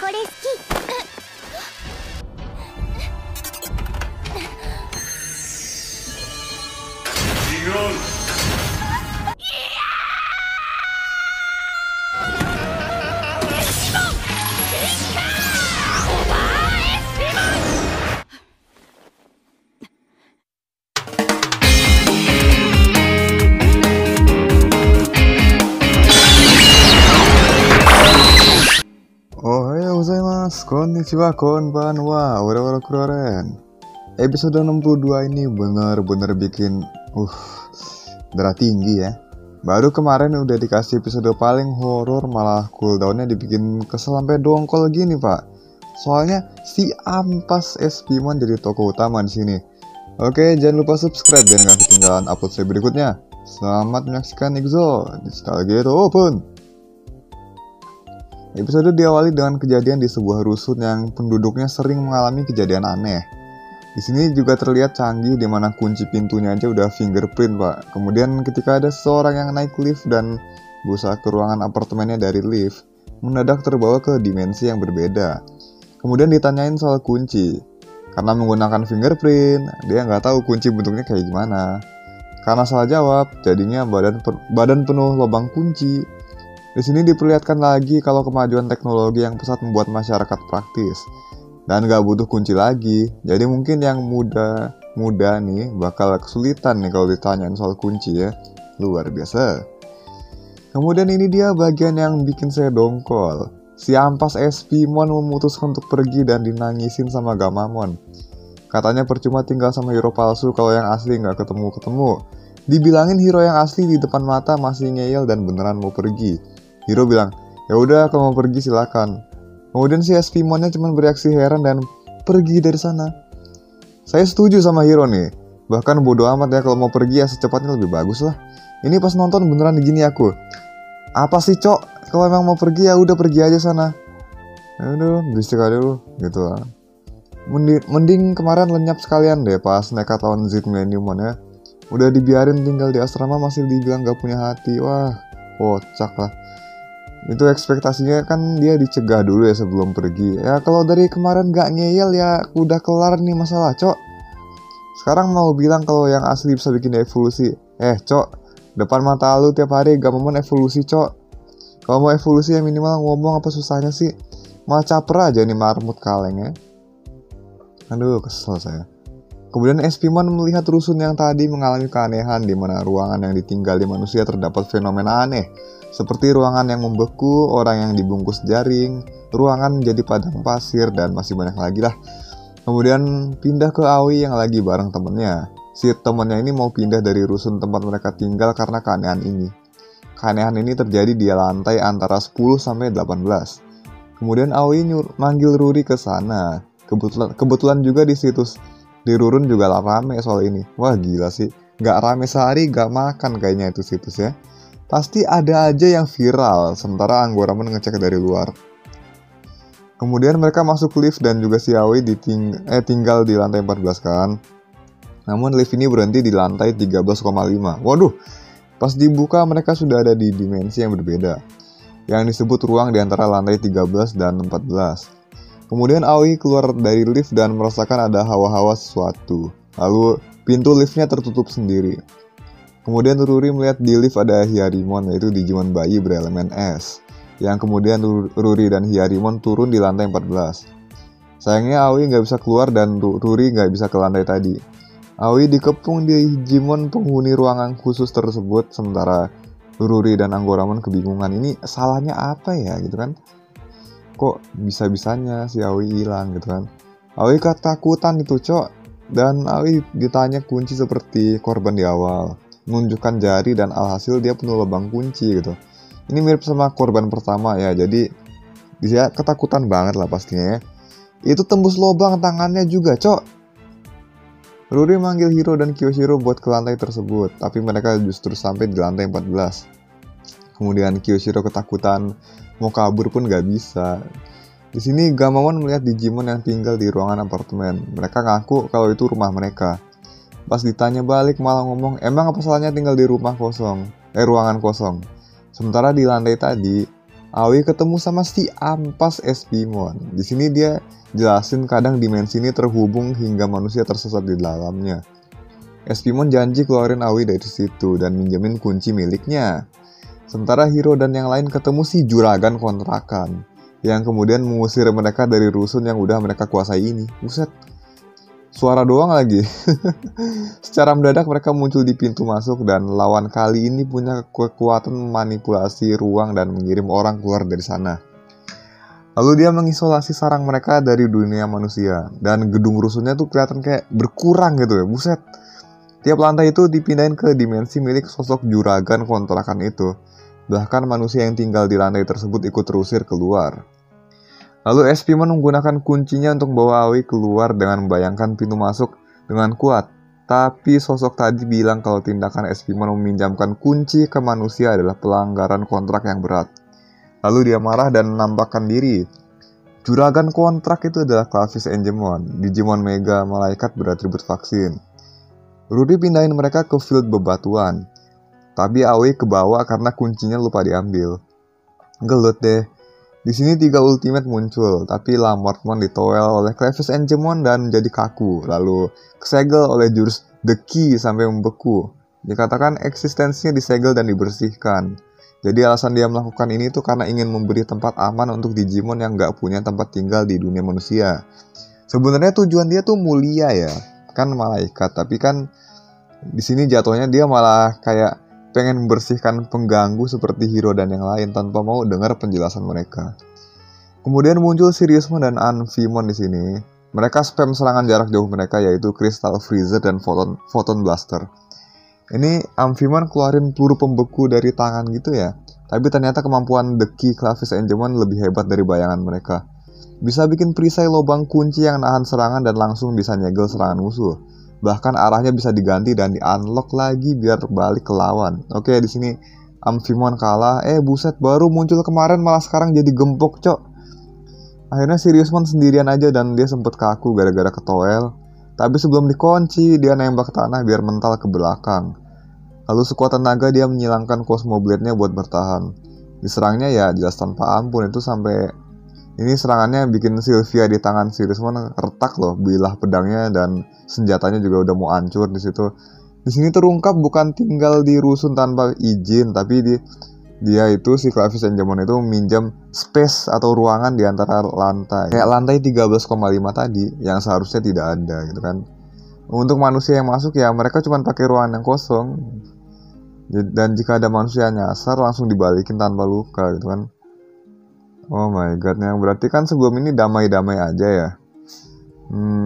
これ好き。違う。Ohayou gozaimasu, konnichiwa, konbanwa, ora-ora kuroren. Episode 62 ini bener-bener bikin darah tinggi ya. Baru kemarin udah dikasih episode paling horor, malah cooldownnya dibikin kesel sampai dongkol gini pak. Soalnya si ampas Espimon jadi tokoh utama di sini. Oke, jangan lupa subscribe dan gak ketinggalan upload saya berikutnya. Selamat menyaksikan Ixo di Stargate Open. Episode diawali dengan kejadian di sebuah rusun yang penduduknya sering mengalami kejadian aneh. Di sini juga terlihat canggih di mana kunci pintunya aja udah fingerprint, Pak. Kemudian ketika ada seseorang yang naik lift dan berusaha ke ruangan apartemennya dari lift, mendadak terbawa ke dimensi yang berbeda. Kemudian ditanyain soal kunci. Karena menggunakan fingerprint, dia nggak tahu kunci bentuknya kayak gimana. Karena salah jawab, jadinya badan penuh lubang kunci. Di sini diperlihatkan lagi kalau kemajuan teknologi yang pesat membuat masyarakat praktis dan gak butuh kunci lagi. Jadi mungkin yang muda nih bakal kesulitan nih kalau ditanyain soal kunci ya. Luar biasa. Kemudian ini dia bagian yang bikin saya dongkol. Si ampas Espimon memutuskan untuk pergi dan dinangisin sama Gamamon. Katanya percuma tinggal sama hero palsu kalau yang asli gak ketemu-ketemu. Dibilangin hero yang asli di depan mata masih ngeyel dan beneran mau pergi. Hiro bilang, ya udah kalau mau pergi silakan. Kemudian si Espimonnya cuma bereaksi heran dan pergi dari sana. Saya setuju sama Hiro nih. Bahkan bodo amat ya kalau mau pergi ya secepatnya lebih bagus lah. Ini pas nonton beneran gini aku. Apa sih cok? Kalau emang mau pergi ya udah pergi aja sana. Aduh, berisik aja dulu gitu lah. Mending kemarin lenyap sekalian deh pas nekat lawan Z Millenniumon ya. Udah dibiarin tinggal di asrama masih dibilang gak punya hati. Wah, kocak lah. Itu ekspektasinya kan dia dicegah dulu ya sebelum pergi. Ya kalau dari kemarin gak ngeyel ya udah kelar nih masalah cok. Sekarang mau bilang kalau yang asli bisa bikin evolusi. Cok, depan mata lu tiap hari Gamamon evolusi cok. Kalau mau evolusi ya minimal ngomong apa susahnya sih. Malah caper aja nih marmut kaleng ya. Aduh kesel saya. Kemudian Espimon melihat rusun yang tadi mengalami keanehan di mana ruangan yang ditinggali manusia terdapat fenomena aneh. Seperti ruangan yang membeku, orang yang dibungkus jaring, ruangan menjadi padang pasir, dan masih banyak lagi lah. Kemudian pindah ke Aoi yang lagi bareng temennya. Si temennya ini mau pindah dari rusun tempat mereka tinggal karena keanehan ini. Keanehan ini terjadi di lantai antara 10 sampai 18. Kemudian Aoi manggil Ruri ke sana. Kebetulan juga di situs di Rurun juga rame soal ini. Wah gila sih, gak rame sehari gak makan kayaknya itu situs ya. Pasti ada aja yang viral, sementara Anggoramon ngecek dari luar. Kemudian mereka masuk lift dan juga si Aoi tinggal di lantai 14 kan. Namun lift ini berhenti di lantai 13,5. Waduh, pas dibuka mereka sudah ada di dimensi yang berbeda. Yang disebut ruang di antara lantai 13 dan 14. Kemudian Aoi keluar dari lift dan merasakan ada hawa-hawa sesuatu. Lalu pintu liftnya tertutup sendiri. Kemudian Ruri melihat di lift ada Hyarimon, yaitu Digimon bayi berelemen es. Yang kemudian Ruri dan Hyarimon turun di lantai 14. Sayangnya Aoi nggak bisa keluar dan Ruri nggak bisa ke lantai tadi. Aoi dikepung di Digimon penghuni ruangan khusus tersebut, sementara Ruri dan Anggoramon kebingungan. Ini salahnya apa ya gitu kan? Kok bisa-bisanya si Aoi hilang gitu kan? Aoi ketakutan itu cok. Dan Aoi ditanya kunci seperti korban di awal. Menunjukkan jari dan alhasil dia penuh lubang kunci gitu. Ini mirip sama korban pertama ya. Jadi dia ketakutan banget lah pastinya ya. Itu tembus lubang tangannya juga cok. Ruri manggil Hiro dan Kyoshiro buat ke lantai tersebut. Tapi mereka justru sampai di lantai 14. Kemudian Kyoshiro ketakutan. Mau kabur pun gak bisa. Di sini Gamamon melihat Digimon yang tinggal di ruangan apartemen. Mereka ngaku kalau itu rumah mereka. Pas ditanya balik malah ngomong, emang apa salahnya tinggal di ruangan kosong. Sementara di lantai tadi, Aoi ketemu sama si ampas Espimon. Di sini dia jelasin kadang dimensi ini terhubung hingga manusia tersesat di dalamnya. Espimon janji keluarin Aoi dari situ dan minjemin kunci miliknya. Sementara Hiro dan yang lain ketemu si juragan kontrakan yang kemudian mengusir mereka dari rusun yang udah mereka kuasai ini. Buset, suara doang lagi. Secara mendadak mereka muncul di pintu masuk dan lawan kali ini punya kekuatan manipulasi ruang dan mengirim orang keluar dari sana. Lalu dia mengisolasi sarang mereka dari dunia manusia dan gedung rusunnya tuh kelihatan kayak berkurang gitu ya. Buset. Tiap lantai itu dipindahin ke dimensi milik sosok juragan kontrakan itu. Bahkan manusia yang tinggal di lantai tersebut ikut terusir keluar. Lalu Espimon menggunakan kuncinya untuk membawa Aoi keluar dengan membayangkan pintu masuk dengan kuat. Tapi sosok tadi bilang kalau tindakan Espimon meminjamkan kunci ke manusia adalah pelanggaran kontrak yang berat. Lalu dia marah dan menampakkan diri. Juragan kontrak itu adalah Clavis Angemon, Digimon Mega malaikat beratribut vaksin. Rudy pindahin mereka ke field bebatuan. Tapi Aoi kebawa karena kuncinya lupa diambil. Gelut deh. Di sini 3 ultimate muncul, tapi Lamortmon ditoel oleh Clavis Angemon dan menjadi kaku, lalu kesegel oleh jurus The Key sampai membeku. Dikatakan eksistensinya disegel dan dibersihkan. Jadi alasan dia melakukan ini tuh karena ingin memberi tempat aman untuk Digimon yang gak punya tempat tinggal di dunia manusia. Sebenarnya tujuan dia tuh mulia ya, kan malaikat, tapi kan di sini jatuhnya dia malah kayak pengen membersihkan pengganggu seperti Hiro dan yang lain tanpa mau dengar penjelasan mereka. Kemudian muncul Siriusmon dan Amphimon di sini. Mereka spam serangan jarak jauh mereka yaitu Crystal Freezer dan Photon Blaster. Ini Amphimon keluarin peluru pembeku dari tangan gitu ya. Tapi ternyata kemampuan The Key Clavis Angemon lebih hebat dari bayangan mereka. Bisa bikin perisai lubang kunci yang nahan serangan dan langsung bisa nyegel serangan musuh. Bahkan arahnya bisa diganti dan di-unlock lagi biar balik ke lawan. Oke, di sini Amphimon kalah. Buset, baru muncul kemarin malah sekarang jadi gempok, cok. Akhirnya Siriusmon sendirian aja dan dia sempet kaku gara-gara ketoel. Tapi sebelum dikunci, dia nembak tanah biar mental ke belakang. Lalu sekuat tenaga dia menyilangkan Cosmo Blade-nya buat bertahan. Diserangnya ya jelas tanpa ampun, itu sampai ini serangannya bikin Sylvia di tangan Siriusmon retak loh, bilah pedangnya dan senjatanya juga udah mau hancur di situ. Di sini terungkap bukan tinggal di rusun tanpa izin, tapi dia itu si Clavis Angemon itu minjam space atau ruangan di antara lantai. Kayak lantai 13,5 tadi yang seharusnya tidak ada gitu kan. Untuk manusia yang masuk ya mereka cuma pakai ruangan yang kosong. Dan jika ada manusia nyasar langsung dibalikin tanpa luka gitu kan. Oh my god, yang berarti kan sebelum ini damai-damai aja ya.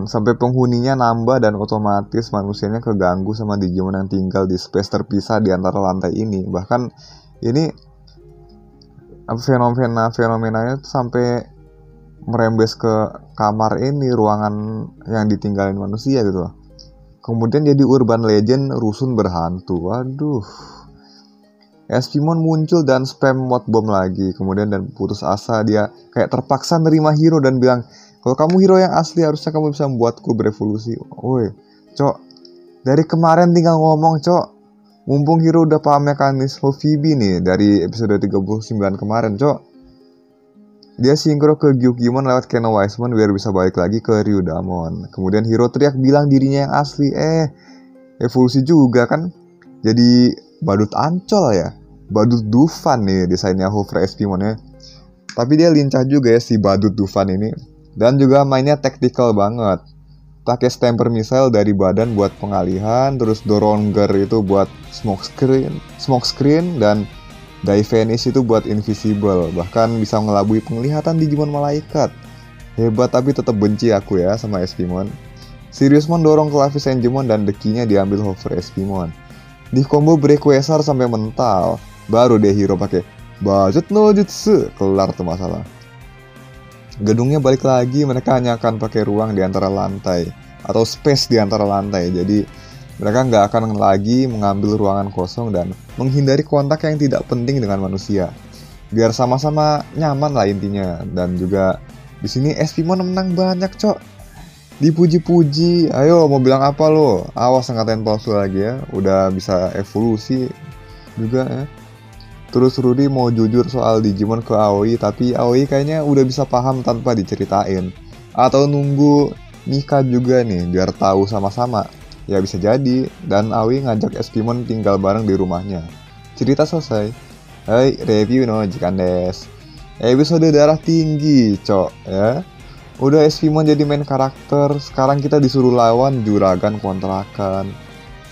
Sampai penghuninya nambah dan otomatis manusianya keganggu sama Digimon yang tinggal di space terpisah di antara lantai ini. Bahkan ini fenomenanya sampai merembes ke kamar ini, ruangan yang ditinggalin manusia gitu loh. Kemudian jadi urban legend rusun berhantu. Waduh. Espimon muncul dan spam mod bom lagi. Kemudian dan putus asa dia kayak terpaksa nerima Hiro dan bilang, kalau kamu Hiro yang asli harusnya kamu bisa membuatku berevolusi. Woi, cok, dari kemarin tinggal ngomong cok. Mumpung Hiro udah paham mekanisme Phoebe nih dari episode 39 kemarin cok. Dia sinkro ke Gyukimon lewat Keno Wiseman biar bisa balik lagi ke Ryudamon. Kemudian Hiro teriak bilang dirinya yang asli. Evolusi juga kan. Jadi badut ancol ya. Badut Dufan nih desainnya Hover Espimonnya. Tapi dia lincah juga ya si badut Dufan ini. Dan juga mainnya tactical banget. Pakai stamper missile dari badan buat pengalihan. Terus Doronger itu buat smoke screen dan Die Vanish itu buat invisible. Bahkan bisa ngelabui penglihatan Digimon malaikat. Hebat, tapi tetap benci aku ya sama Espimon. Siriusmon dorong Clavis Angemon dan dekinya diambil Hover Espimon. Di combo Breakwesar sampai mental. Baru deh Hiro pakai Budget no Jutsu. Kelar tuh masalah. Gedungnya balik lagi, mereka hanya akan pakai ruang di antara lantai atau space di antara lantai. Jadi mereka nggak akan lagi mengambil ruangan kosong dan menghindari kontak yang tidak penting dengan manusia. Biar sama-sama nyaman lah intinya. Dan juga di sini Espimon menang banyak cok. Dipuji-puji. Ayo mau bilang apa lo? Awas ngatain palsu lagi ya. Udah bisa evolusi juga ya. Terus Rudy mau jujur soal Digimon ke Aoi, tapi Aoi kayaknya udah bisa paham tanpa diceritain. Atau nunggu nikah juga nih, biar tahu sama-sama. Ya bisa jadi, dan Aoi ngajak Espimon tinggal bareng di rumahnya. Cerita selesai. Hai, review no jikan des. Episode darah tinggi, cok, ya. Udah Espimon jadi main karakter, sekarang kita disuruh lawan juragan kontrakan.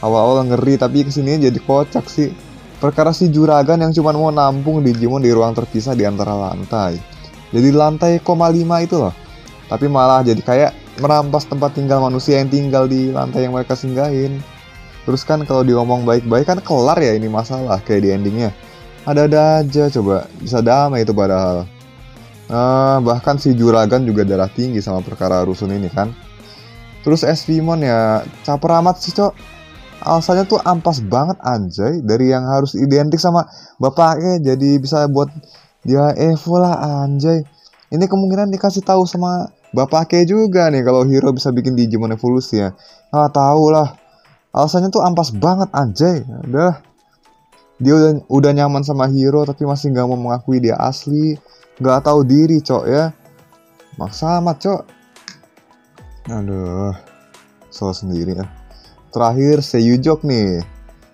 Awal-awal ngeri, tapi kesini jadi kocak sih. Perkara si juragan yang cuma mau nampung Digimon di ruang terpisah di antara lantai. Jadi lantai 5 itu loh. Tapi malah jadi kayak merampas tempat tinggal manusia yang tinggal di lantai yang mereka singgahin. Terus kan kalau diomong baik-baik kan kelar ya ini masalah kayak di endingnya. Ada-ada aja coba, bisa damai itu padahal. Bahkan si juragan juga darah tinggi sama perkara rusun ini kan. Terus Espimon ya caper amat sih cok. Alasannya tuh ampas banget anjay. Dari yang harus identik sama bapaknya jadi bisa buat dia Evo lah anjay. Ini kemungkinan dikasih tahu sama bapaknya juga nih kalau Hiro bisa bikin Digimon evolusi ya. Tahu lah. Alasannya tuh ampas banget anjay. Dia udah nyaman sama Hiro tapi masih nggak mau mengakui dia asli. Nggak tahu diri cok ya. Maksa amat cok. Aduh. Soal sendiri ya. Terakhir Seiyujok nih.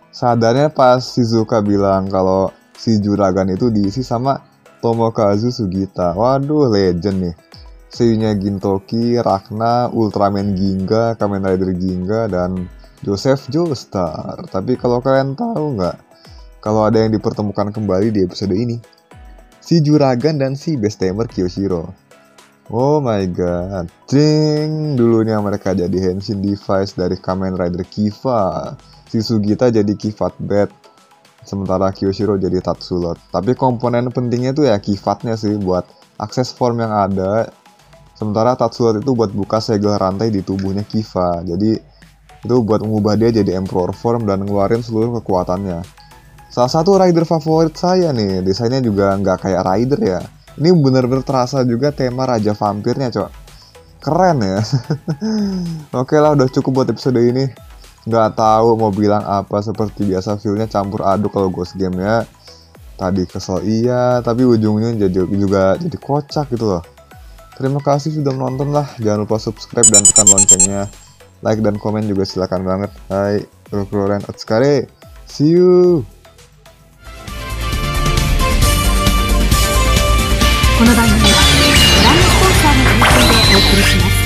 Sadarnya pas Shizuka bilang kalau si juragan itu diisi sama Tomokazu Sugita. Waduh, legend nih. Seiyunya Gintoki, Ragna, Ultraman Ginga, Kamen Rider Ginga, dan Joseph Joestar. Tapi kalau kalian tahu nggak, kalau ada yang dipertemukan kembali di episode ini, si juragan dan si bestamer Kyoshiro. Oh my god, ding, dulunya mereka jadi Henshin device dari Kamen Rider Kiva. Si Sugita jadi Kivat Bat, sementara Kyoshiro jadi Tatsulot. Tapi komponen pentingnya tuh ya Kivatnya sih buat akses form yang ada. Sementara Tatsulot itu buat buka segel rantai di tubuhnya Kiva. Jadi itu buat mengubah dia jadi Emperor form dan ngeluarin seluruh kekuatannya. Salah satu rider favorit saya nih, desainnya juga nggak kayak rider ya. Ini bener-bener terasa juga tema Raja Vampirnya, cok. Keren ya. Oke lah, udah cukup buat episode ini. Nggak tahu mau bilang apa, seperti biasa feelnya campur aduk kalau Ghost Game ya. Tadi kesel iya, tapi ujungnya juga jadi kocak gitu loh. Terima kasih sudah menonton lah. Jangan lupa subscribe dan tekan loncengnya. Like dan komen juga silakan banget. Hai, Rokuroren Otsukare. See you. この番組はご覧のスポンサーの提供でお送りします。